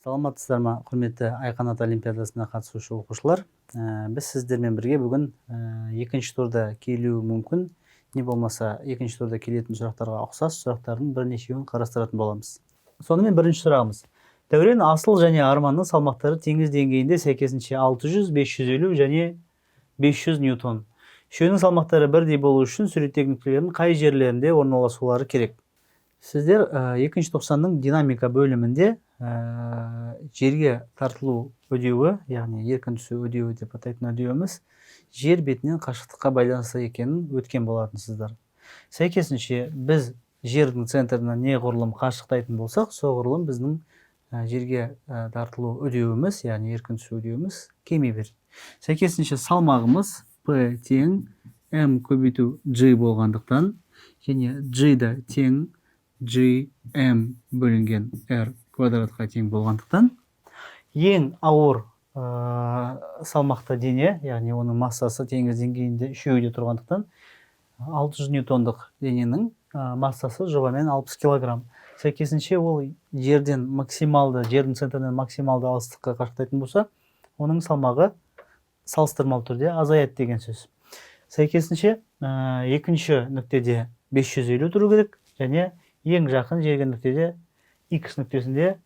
Саламатсыздар ма, құрметті Айқанат олимпиадасына қатысушы оқушылар. Біз сіздермен бірге бүгін екінші турда келуі мүмкін, не болмаса екінші турда келетін сұрақтарға ұқсас сұрақтардың бірнешеуін қарастыратын боламыз. Сонымен бірінші сұрағымыз. Дәурен, Асыл және Арманның салмақтары теңіз деңгейінде сәйкесінше 600, 550 және 500 ньютон. Үшеуінің салмақтары бірдей болу үшін суреттегі нүктелердің қай жерлерінде орналасулары керек? Сіздер екінші тоқсанның динамика бөлімінде жерге тартылу үдеуі, яғни еркін түсу үдеуі деп атайтын үдеуіміз жер бетінен қашықтыққа байланысты екенін өткен болатынсыздар. Сәйкесінше біз жердің центрінен неғұрлым қашықтайтын болсақ, соғұрлым біздің жерге тартылу үдеуіміз, яғни еркін түсу үдеуіміз кеми береді. Сәйкесінше салмағымыз P тең M көбейту G болғандықтан, және G да тең GM бөлінген R квадратқа тең болғандықтан, ең ауыр салмақты дене, яғни оның массасы теңіз деңгейінде үшеуде тұрғандықтан, 600 ньютондық дененің массасы шамамен 60 килограмм. Сәйкесінше ол жерден максималды, жердің центрінен максималды алыстыққа қашықтайтын болса, оның салмағы салыстырмалы түрде азаяды деген сөз. Сәйкесінше екінші нүктеде 550 тұру керек, және ең жақын жерге нүктеде X нүктесінде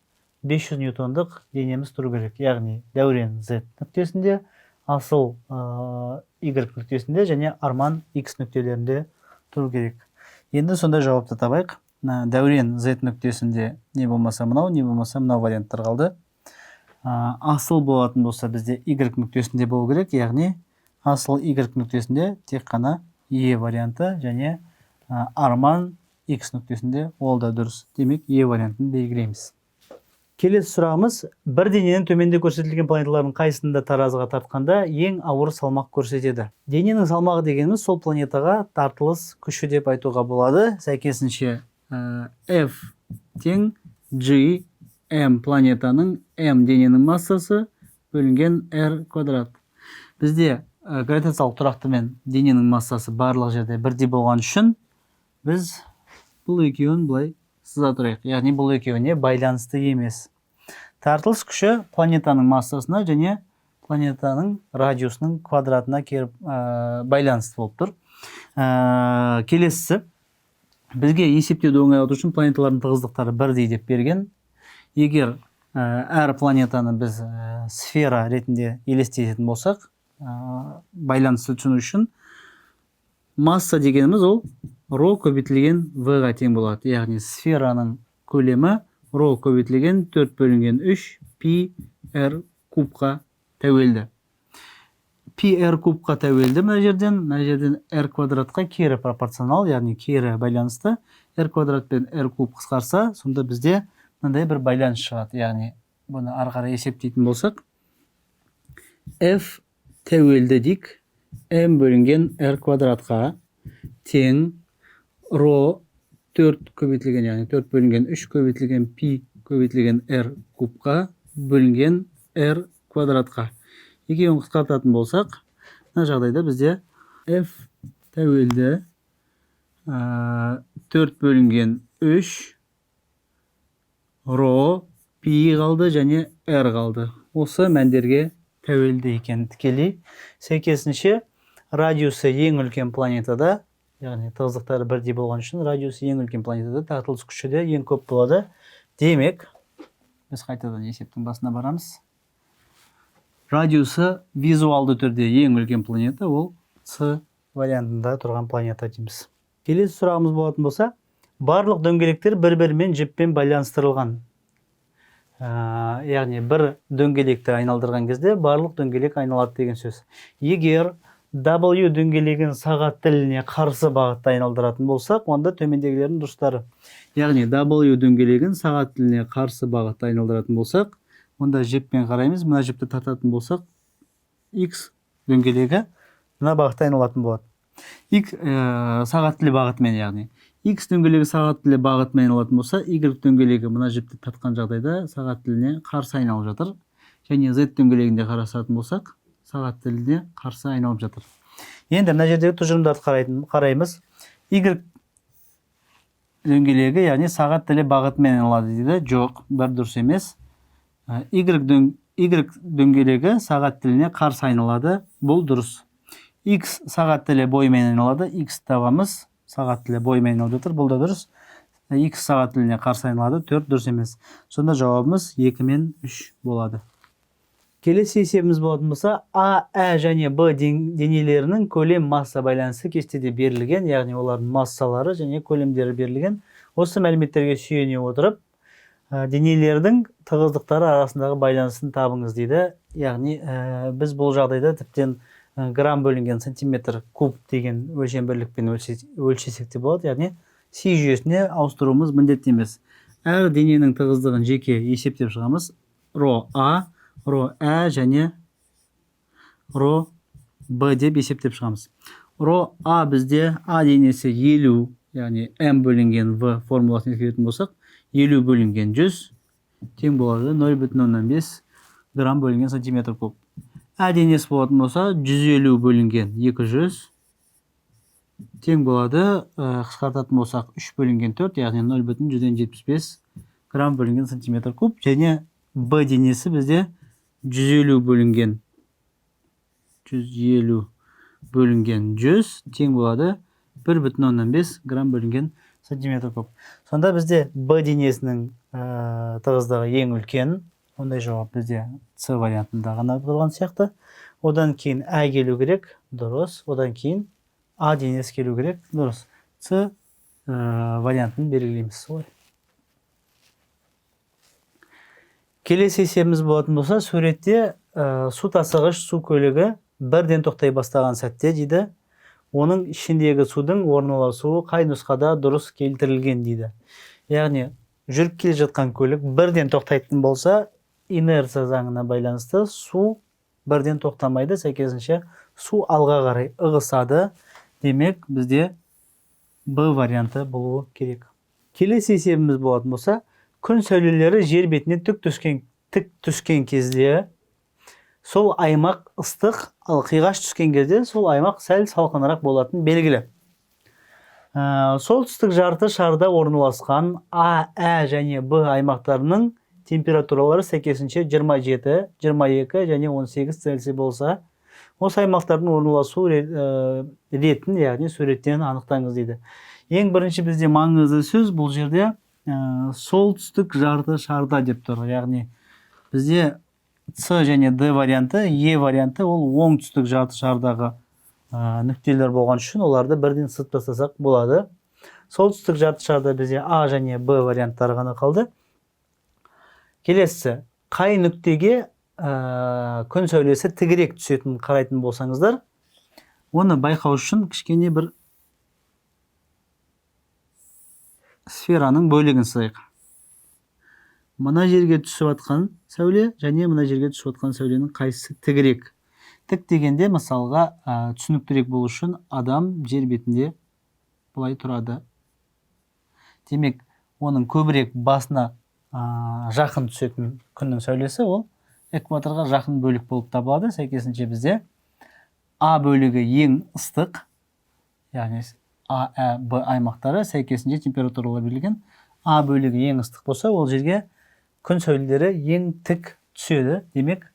500 ньютондық денеміз тұру керек. Яғни Дәурен Z нүктесінде, Асыл Y нүктесінде және Арман X нүктелерінде тұру керек. Енді сонда жауапты табайық. Дәурен Z нүктесінде не болмаса мынау, не болмаса мынау варианттар қалды. Асыл болатын болса бізде Y нүктесінде болу керек, яғни Асыл Y нүктесінде тек қана E варианты, және Арман X нүктесінде ол да дұрыс. Демек, E вариантын белгілейміз. Келесі сұрағымыз, бір дененің төменде көрсетілген планеталардың қайсында таразыға тартқанда ең ауыр салмақ көрсетеді? Дененің салмағы дегеніміз сол планетаға тартылыс күші деп айтуға болады. Сәйкесінше F тең G M планетаның M дененің массасы бөлінген R квадрат. Бізде гравитациялық тұрақтымен дененің массасы барлық жерде бірдей болған үшін біз бұл екеуін былай сыза тұрайық. Яғни бұл екеуіне байланысты емес. Тартылыс күші планетаның массасына және планетаның радиусының квадратына байланысты болып тұр. Келесісі, бізге есептеуді оңайлату үшін планеталардың тығыздықтары бірдей деп берген. Егер әр планетаны біз сфера ретінде елестететін болсақ, байланысты түсіну үшін масса дегеніміз ол ρ көбейтілген v-ға тең болады. Яғни сфераның көлемі ρ көбейтілген 4 бөлінген 3 пи r кубқа тәуелді. Пи r кубқа тәуелді мына жерден r квадратқа кері пропорционал, яғни кері байланысты. R квадрат пен r куб қысқарса, сонда бізде мынандай бір байланыс шығады. Яғни бұны ары қарай есептейтін болсақ, f тәуелді дик m бөлінген r квадратқа тең ρ 4 көбейтілген, яғни 4 бөлінген 3 көбейтілген пи көбейтілген r кубқа бөлінген r квадратқа. Екеуін қысқартатын болсақ, мына жағдайда бізде f тәуелді 4 бөлінген 3 ρ пи қалды және r қалды. Осы мәндерге тәуелді екен тікелей. Сәйкесінше радиусы ең үлкен планетада, яғни тығыздықтары бірдей болған үшін радиусы ең үлкен планетада тартылыс күші де ең көп болады. Демек, біз қайтадан есептің басына барамыз. Радиусы визуалды түрде ең үлкен планета ол С вариантында тұрған планета дейміз. Келесі сұрағымыз болатын болса, барлық дөңгелектер бір-бірімен жіппен байланыстырылған. Яғни бір дөңгелекті айналдырған кезде барлық дөңгелек айналады деген сөз. Егер W дөңгелегін сағат тіліне қарсы бағытта айналдыратын болсақ, онда төмендегілердің дұрыстары. Яғни W дөңгелегін сағат тіліне қарсы бағытта айналдыратын болсақ, онда жіппен қараймыз. Мына жіпті тартатын болсақ, X дөңгелегі мына бағытта айналатын болады. Сағат тілі бағытымен, яғни X дөңгелегі сағат тілі бағытымен айналатын болса, Y дөңгелегі мына жіпті тартқан жағдайда сағат тіліне қарсы айналып жатыр. Және Z дөңгелегінде қарасатын болсақ, сағат тіліне қарсы айналып жатыр. Енді мына жердегі тұжырымдарды қараймыз. Y дөңгелегі, яғни сағат тілі бағытымен айналады дейді. Жоқ, бір дұрыс емес. Y дөңгелегі сағат тіліне қарсы айналады. Бұл дұрыс. X сағат тілі бойымен айналады. X табамыз. Сағат тілі бойымен айналып жатыр. Бұл да дұрыс. X сағат тіліне қарсы айналады. 4 дұрыс емес. Сонда жауабымыз 2 мен 3 болады. Келесі есебіміз болатын болса, А, Ә және Б денелерінің көлем масса байланысы кестеде берілген, яғни олардың массалары және көлемдері берілген. Осы мәліметтерге сүйене отырып, денелердің тығыздықтары арасындағы байланысын табыңыз дейді. Яғни біз бұл жағдайда тіптен грамм бөлінген сантиметр куб деген өлшем бірлікпен өлшесек те болады. Яғни Си жүйесіне ауыстыруымыз міндетті емес. Әр дененің тығыздығын жеке есептеп шығамыз. Ро А, ро Ә және ро Б деп есептеп шығамыз. Ро А бізде А денесі 50, яғни М бөлінген В формуласын ескеретін болсақ, 50 бөлінген 100 тең болады 0,5 грамм бөлінген сантиметр куб. Ә денесі болатын болса, 150 бөлінген 200 тең болады, қысқартатын болсақ 3 бөлінген 4, яғни 0,175 грамм бөлінген сантиметр куб. Және Б денесі бізде 150 бөлінген 100 тең болады 1,5 грамм бөлінген сантиметр куб. Сонда бізде Б денесінің тығыздығы ең үлкен. Ондай жауап бізде С вариантында ғана тұрған сияқты. Одан кейін Ә келу керек, дұрыс. Одан кейін А денесі келу керек, дұрыс. С вариантын белгілейміз. Келесі есебіміз болатын болса, суретте су тасығыш су көлігі бірден тоқтай бастаған сәтте дейді. Оның ішіндегі судың орналасуы қай нұсқада дұрыс келтірілген дейді. Яғни жүріп келе жатқан көлік бірден тоқтайтын болса, инерция заңына байланысты су бірден тоқтамайды, сәйкесінше су алға қарай ығысады. Демек, бізде Б варианты болуы керек. Келесі есебіміз болатын болса, күн сәулелері жер бетіне тік түскен кезде сол аймақ ыстық, ал қиғаш түскен кезде сол аймақ сәл салқынырақ болатын белгілі. Солтүстік жарты шарда орналасқан А, Ә және Б аймақтарының температуралары сәйкесінше 27, 22 және 18 Цельсий болса, осы аймақтардың орналасу ретін, яғни суреттен анықтаңыз дейді. Ең бірінші бізде маңызды сөз бұл жерде солтүстік жарты шарда деп тұр. Яғни бізде С және Д варианты, Е варианты ол оңтүстік жарты шардағы нүктелер болған үшін оларды бірден сызып тастасақ болады. Солтүстік жарты шарда бізде А және Б варианттары ғана қалды. Келесі, қай нүктеге күн сәулесі тігірек түсетін қарайтын болсаңыздар, оны байқау үшін кішкене бір сфераның бөлігін сызайық. Мына жерге түсіп атқан сәуле және мына жерге түсіп атқан сәуленің қайсысы тігірек? Тік дегенде мысалға түсініктірек болу үшін адам жер бетінде бұлай тұрады. Демек, оның көбірек басына жақын түсетін күннің сәулесі ол экваторға жақын бөлік болып табылады. Сәйкесінше бізде А бөлігі ең ыстық, яғни А, Ә, Б аймақтары сәйкесінше температуралар берілген. А бөлігі ең ыстық болса, ол жерге күн сәулелері ең тік түседі. Демек,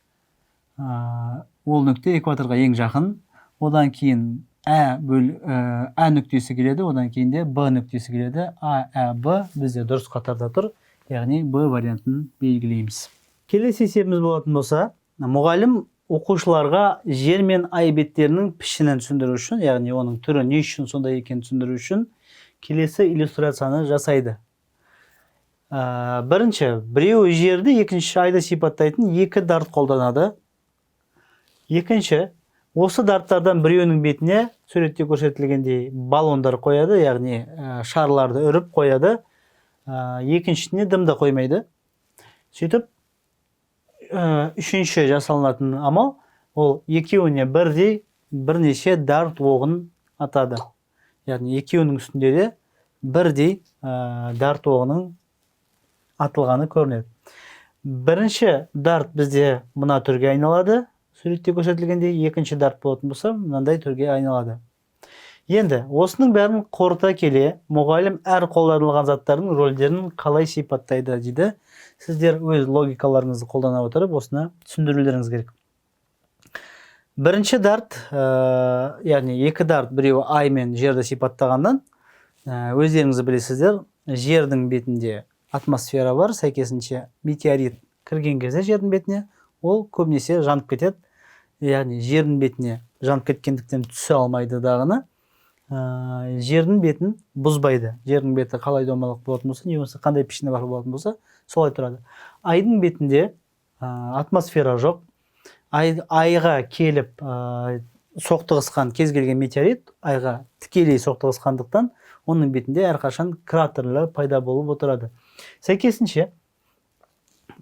ол нүкте экваторға ең жақын. Одан кейін Ә нүктесі келеді, одан кейін де Б нүктесі келеді. А, Ә, Б бізде дұрыс қатарда тұр. Яғни Б вариантын белгілейміз. Келесі есебіміз болатын болса, мұғалім оқушыларға жер мен ай беттерінің пішінін түсіндіру үшін, яғни оның түрі не үшін сондай екенін түсіндіру үшін келесі иллюстрацияны жасайды. Бірінші, біреуі жерді, екінші айды сипаттайтын екі дарт қолданады. Екінші, осы дарттардан біреуінің бетіне суретте көрсетілгендей баллондар қояды, яғни шарларды үріп қояды. Екіншісіне дымды қоймайды. Сөйтіп, үшінші жасалынатын амал, ол екеуіне бірдей бірнеше дарт оғын атады. Яғни екеуінің үстінде де бірдей дарт оғының атылғаны көрінеді. Бірінші дарт бізде мына түрге айналады. Суретте көрсетілгендей, екінші дарт болатын болса, мынандай түрге айналады. Енді осының бәрін қорыта келе, мұғалім әр қолданылған заттардың рөлдерін қалай сипаттайды дейді. Сіздер өз логикаларыңызды қолдана отырып, осыны түсіндірулеріңіз керек. Бірінші дарт, яғни екі дарт, біреуі ай мен жерді сипаттағаннан, өздеріңіз білесіздер, жердің бетінде атмосфера бар, сәйкесінше метеорит кірген кезде жердің бетіне, ол көбінесе жанып кетеді. Яғни жердің бетіне жанып кеткендіктен түсе алмайды дағыны, жердің бетін бұзбайды. Жердің беті қалай домалақ болатын болса, немесе қандай пішіні бар болатын болса, солай тұрады. Айдың бетінде атмосфера жоқ. Айға келіп соқтығысқан кез келген метеорит айға тікелей соқтығысқандықтан оның бетінде әрқашан кратерлер пайда болып отырады. Сәйкесінше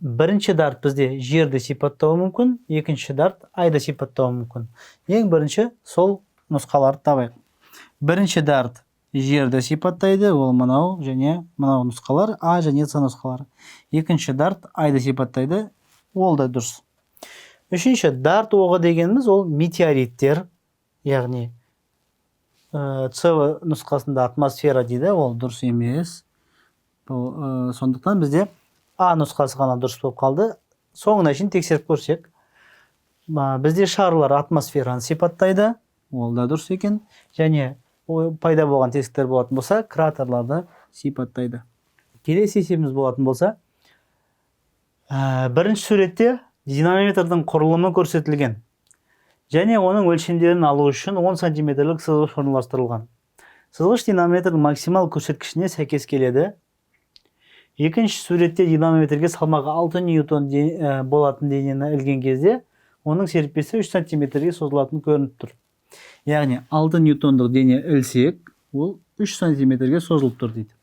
бірінші дарт бізде жерді сипаттауы мүмкін, екінші дарт айды сипаттауы мүмкін. Ең бірінші сол нұсқаларды табайық. Бірінші дарт жерді сипаттайды, ол мынау және мынау нұсқалар, А және С нұсқалары. Екінші дарт айды сипаттайды, ол да дұрыс. Үшінші дарт оғы дегеніміз ол метеориттер, яғни С нұсқасында атмосфера дейді, ол дұрыс емес. Сондықтан бізде А нұсқасы ғана дұрыс болып қалды. Соңына шейін тексеріп көрсек, бізде шарлар атмосфераны сипаттайды, ол да дұрыс екен. Және пайда болған тесіктер болатын болса, кратерларды сипаттайды. Келесі есебіміз болатын болса, бірінші суретте динамометрдің құрылымы көрсетілген. Және оның өлшемдерін алу үшін 10 сантиметрлік сызғыш орналастырылған. Сызғыш динамометрдің максимал көрсеткішіне сәйкес келеді. Екінші суретте динамометрге салмағы 6 ньютон болатын денені ілген кезде, оның серіппесі 3 сантиметрге созылатын көрініп тұр. Яғни 6 ньютондық дене ілсек, ол 3 сантиметрге созылып тұр дейді.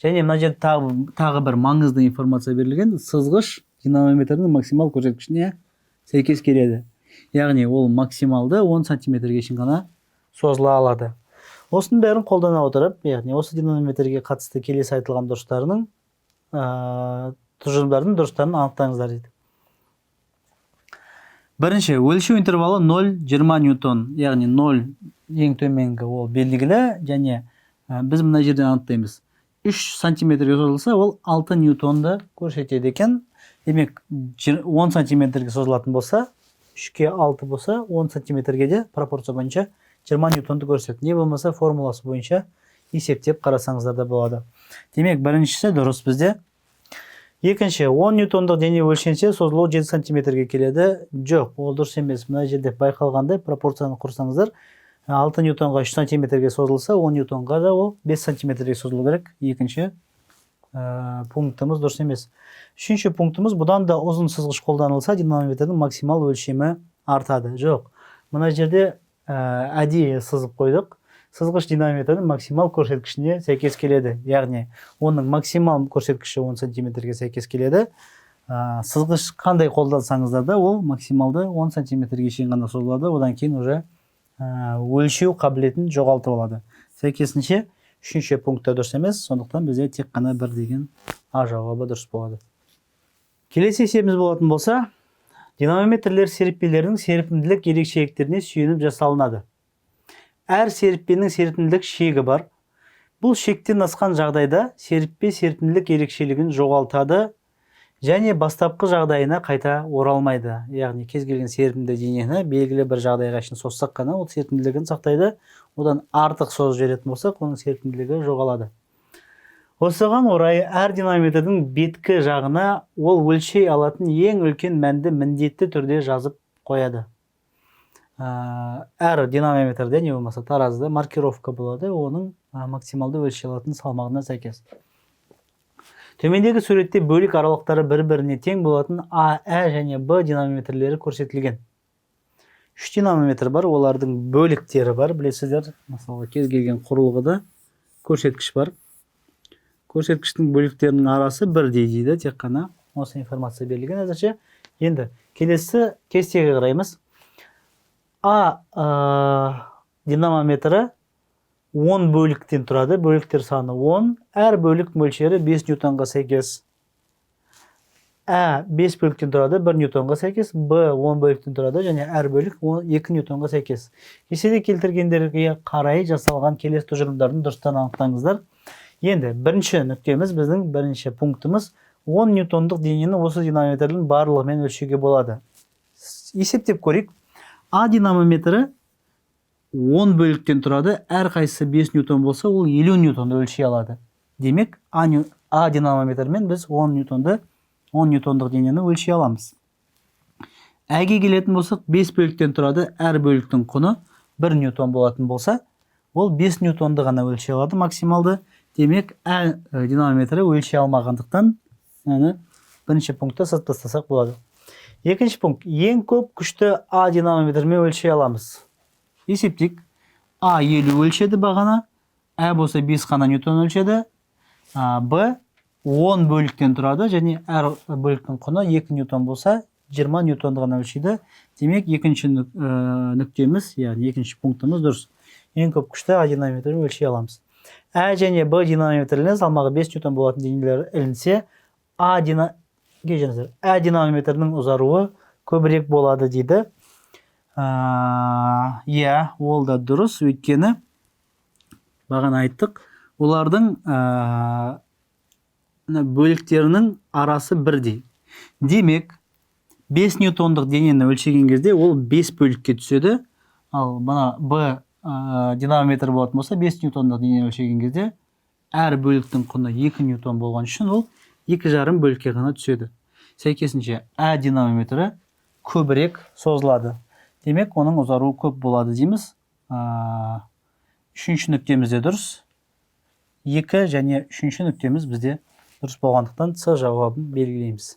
Және мына жерде тағы бір маңызды информация берілген, сызғыш динамометрдің максимал көрсеткішіне сәйкес келеді. Яғни ол максималды 10 сантиметрге шейін ғана созыла алады. Осының бәрін қолдана отырып, яғни осы динамометрге қатысты келесі айтылған дұрыстарының тұжырымдардың дұрыстарын анықтаңыздар дейді. Бірінші, өлшеу интервалы 0-20 ньютон, яғни 0 ең төменгі ол белгілі, және біз мына жерден анықтаймыз. 3 сантиметрге созылса, ол 6 ньютонды көрсетеді екен. Демек, 10 сантиметрге созылатын болса, 3-ке 6 болса, 10 сантиметрге де пропорция бойынша 20 ньютонды көрсетеді. Не болмаса формуласы бойынша есептеп қарасаңыздар да болады. Демек, біріншісі дұрыс бізде. Екінші, 10 ньютондық дене өлшенсе, созылуы 7 сантиметрге келеді. Жоқ, ол дұрыс емес. Мына жерде байқалғандай пропорцияны құрсаңыздар, 6 ньютонға 3 сантиметрге созылса, 10 ньютонға да ол 5 сантиметрге созылу керек. Екінші пунктымыз дұрыс емес. Үшінші пунктымыз, бұдан да ұзын сызғыш қолданылса, динамометрдің максимал өлшемі артады. Жоқ, мына жерде әдейі сызып қойдық. Сызғыш динамометрдің максимал көрсеткішіне сәйкес келеді. Яғни, оның максимал көрсеткіші 10 сантиметрге сәйкес келеді. Сызғыш қандай қолдансаңыздар да, ол максималды 10 сантиметрге шейін ғана созылады. Одан кейін уже өлшеу қабілетін жоғалтып алады. Сәйкесінше, үшінші пунктта дұрыс емес, сондықтан бізде тек қана бір деген А жауабы дұрыс болады. Келесі есебіміз болатын болса, динамометрлер серіппелердің серпімділік ерекшеліктеріне сүйеніп жасалынады. Әр серіппенің серпімділік шегі бар. Бұл шектен асқан жағдайда серіппе серпімділік ерекшелігін жоғалтады және бастапқы жағдайына қайта оралмайды. Яғни кез келген серпімді денені белгілі бір жағдайға шейін созсақ қана ол серпімділігін сақтайды. Одан артық созып жіберетін болсақ, оның серпімділігі жоғалады. Осыған орай әр динамометрдің беткі жағына ол өлшей алатын ең үлкен мәнді міндетті түрде жазып қояды. Әр динамометрде не болмаса таразыда маркировка болады, оның максималды өлшей алатын салмағына сәйкес. Төмендегі суретте бөлік аралықтары бір-біріне тең болатын А, Ә және Б динамометрлері көрсетілген. 3 динамометр бар, олардың бөліктері бар, білесіздер. Мысалы, кез келген құрылғыда көрсеткіш бар. Көрсеткіштің бөліктерінің арасы бірдей дейді, тек қана осы информация берілген әзірше. Енді келесі кестеге қараймыз. А динамометрі 10 бөліктен тұрады, бөліктер саны 10, әр бөлік мөлшері 5 ньютонға сәйкес. Ә 5 бөліктен тұрады, 1 ньютонға сәйкес, Б 10 бөліктен тұрады, және әр бөлік 2 ньютонға сәйкес. Кеседе келтіргендерге қарай жасалған келесі тұжырымдардың дұрыстан анықтаңыздар. Енді бірінші нүктеміз, біздің бірінші пунктіміз 10 ньютондық денені осы динамометрдің барлығымен өлшеуге болады. Есептеп көрейік. А динамометрі 10 бөліктен тұрады, әр қайсысы 5 ньютон болса, ол 50 ньютонды өлшей алады. Демек, А динамометрмен біз 10 ньютондық денені өлшей аламыз. Әге келетін болсақ, 5 бөліктен тұрады, әр бөліктің құны 1 ньютон болатын болса, ол 5 ньютонды ғана өлшей алады максималды. Демек, Ә динамометрі өлшей алмағандықтан, бірінші пунктті сызып тастасақ болады. Екінші пункт, ең көп күшті А динамометрмен өлшей аламыз. Есептейік. А 50 өлшеді бағана, Ә болса 5 қана ньютон өлшеді, Б 10 бөліктен тұрады, және әр бөліктің құны 2 ньютон болса, 20 ньютонды ғана өлшейді. Демек, екінші нүктеміз, яғни екінші пунктіміз дұрыс. Ең көп күшті А динамометрін өлшей аламыз. Ә және Б динамометрлеріне салмағы 5 ньютон болатын денелер ілінсе, Ә динамометрінің ұзаруы көбірек болады дейді. Ол да дұрыс, өйткені бағана айттық, олардың бөліктерінің арасы бірдей. Демек, 5 ньютондық денені өлшеген кезде ол 5 бөлікке түседі. Ал бұна Б динамометр болатын болса, 5 ньютондық денені өлшеген кезде әр бөліктің құны 2 ньютон болған үшін ол 2,5 бөлікке ғана түседі. Сәйкесінше Ә динамометрі көбірек созылады. Демек, оның ұзаруы көп болады дейміз. Үшінші нүктемізде дұрыс. 2 және үшінші нүктеміз бізде дұрыс болғандықтан С жауабын белгілейміз.